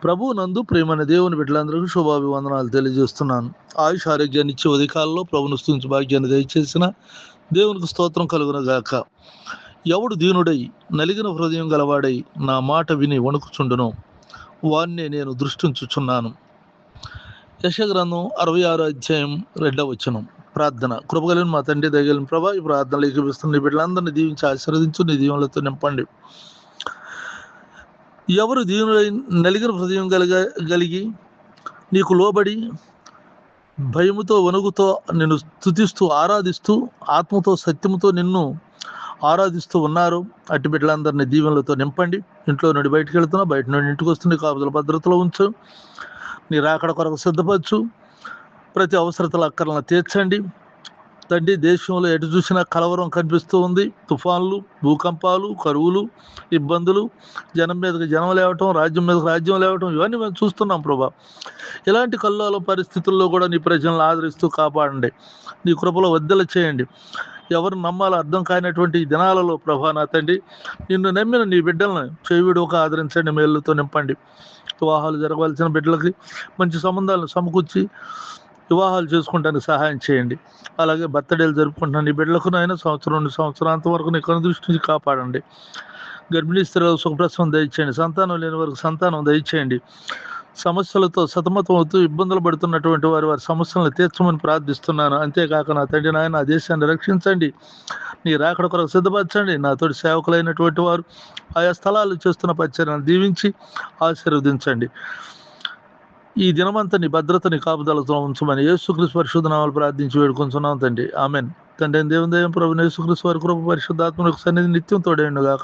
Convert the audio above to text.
ప్రభు నందు ప్రేమైన దేవుని బిడ్డలందరికీ శుభాభివందనాలు తెలియజేస్తున్నాను. ఆయుష్ ఆరోగ్యాన్ని ఇచ్చే ఉదయకాలంలో ప్రభును స్తుతించు భాగ్యాన్ని దయచేసిన దేవునికి స్తోత్రం కలుగును గాక. ఎవడు దీనుడై నలిగిన హృదయం గలవాడై నా మాట విని వణుకుచుండును వాన్నే నేను దృష్టించుచున్నాను. యెషయా గ్రంథం 66 అధ్యాయం 2వ వచనం. ప్రార్థన. కృపగలిగిన మా తండ్రి దయగలిగిన ప్రభా, ఈ ప్రార్థనలు ఏకీపిస్తున్న నీ బిడ్డలందరినీ దీవించి ఆశీర్వదించు, నీ దీవెనలతో నింపండి. ఎవరు దీనులై నలిగిన హృదయం కలిగి నీకు లోబడి భయముతో వణుకుతో నిన్ను స్తుతిస్తూ ఆరాధిస్తూ ఆత్మతో సత్యముతో నిన్ను ఆరాధిస్తూ ఉన్నారు, అట్టి బిడ్డలందరినీ దీవెనలతో నింపండి. ఇంట్లో నుండి బయటకు వెళ్తున్నా, బయట నుండి ఇంటికి వస్తుంది, కాపుదల భద్రతలో ఉంచు, నీ రాకడ కొరకు సిద్ధపరచు, ప్రతి అవసరతల అక్కర్లను తీర్చండి. తండ్రి, దేశంలో ఎటు చూసినా కలవరం కనిపిస్తూ ఉంది. తుఫాన్లు, భూకంపాలు, కరువులు, ఇబ్బందులు, జనం మీదకి జనం లేవటం, రాజ్యం మీదకి రాజ్యం లేవటం, ఇవన్నీ మేము చూస్తున్నాం ప్రభా. ఇలాంటి కల్లోల పరిస్థితుల్లో కూడా నీ ప్రజలను ఆదరిస్తూ కాపాడండి, నీ కృపలో వద్దెల చేయండి. ఎవరు నమ్మాలో అర్థం కానిటువంటి ఈ దినాలలో ప్రభా నా తండ్రి, నిన్ను నమ్మిన నీ బిడ్డలను చేయుడుగా ఆదరించండి, మేలుతో నింపండి. వివాహాలు జరగవలసిన బిడ్డలకి మంచి సంబంధాలను సమకూర్చి వివాహాలు చేసుకుంటానికి సహాయం చేయండి. అలాగే బర్త్డేలు జరుపుకుంటున్న నీ బిడ్డలకు నాయన సంవత్సరం నుండి సంవత్సరాంతం వరకు నీ కనుదృష్టి నుంచి కాపాడండి. గర్భిణీ స్త్రీలకు సుఖప్రసవం దయచేయండి, సంతానం లేని వారికి సంతానం దయచేయండి. సమస్యలతో సతమతం అవుతూ ఇబ్బందులు పడుతున్నటువంటి వారి సమస్యలను తీర్చమని ప్రార్థిస్తున్నాను. అంతేకాక నా తండ్రి నాయన, నా దేశాన్ని రక్షించండి, నీ రాకడ కొరకు సిద్ధపరచండి. నాతోటి సేవకులైనటువంటి వారు ఆయా స్థలాలు చేస్తున్న పరిచర్యను దీవించి ఆశీర్వదించండి. ఈ దినమంతా నీ భద్రతని కాపుదలతో ఉంచమని యేసుక్రీస్తు పరిశుద్ధ నామములో ప్రార్థించి వేడుకొంచున్నాం తండ్రి. ఆమెన్. తండ్రి దేవుని దయ ప్రభువైన యేసుక్రీస్తు వారి కృప పరిశుద్ధాత్మ సన్నిధి నిత్యం తోడేయును గాక.